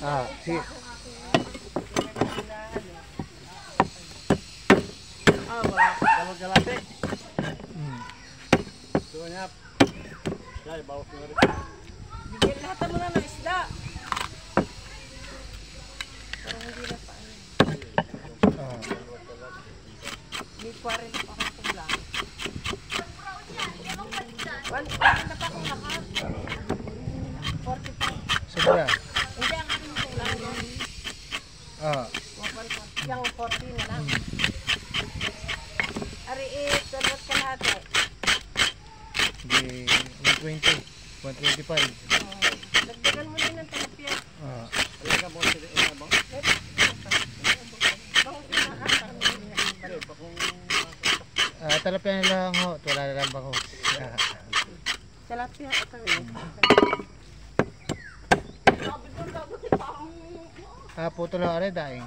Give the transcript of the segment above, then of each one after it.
Ah, sige. Dalawang galate. Ito niya. Ay, bawas mo rin. Bigyan lahat mo na ng isda. Pero hindi na pa. May 40 pa akong lang. Wala na pa akong lakas. 40 pa. Sobra. Hindi ang aking kulang. Yung 40 na lang. Ari, dalawat ka lahat eh. Hindi, 120. 125. Dagdagan mo din ng talapia. Talaga mo sila inabang. Talapia na lang ho. Wala na lang bang ho. Talapia ito eh. Puto lang rin daing.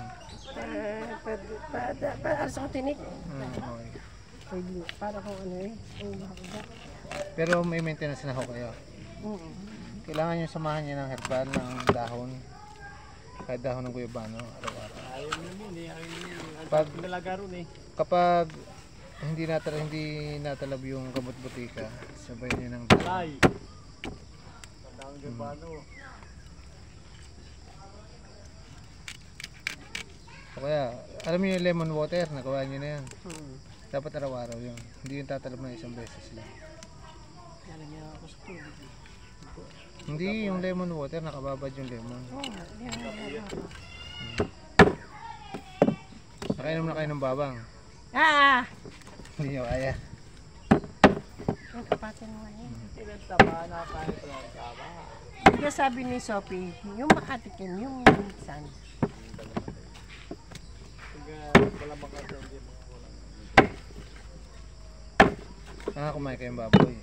Para sa tinik. Okay. Para kung ano eh. Pero may maintenance na ho kayo. Kailangan nyo samahan nyo ng herbal, ng dahon. Kahit dahon ng guyabano, araw-araw. Ayaw namin eh. Pag, Nalagaro eh. kapag hindi natalab yung kabut-butika, sabay nyo ng dahon. Alay. Tandaan yung gabano. O kaya, alam niyo yung lemon water, nagawa nyo na yan. Dapat araw-araw yun. Hindi yung tatalab na isang beses lang. Hindi, yung lemon water, nakababad yung lemon. Nakainom na kayo ng babang. Hindi nyo kaya. Ang kapatin mo eh. Taba na tayo sa taba. Hindi sabi ni Sophie, yung makatikim, yung minsan. Wala makasya, hindi mga walang. Kumain kayong baboy.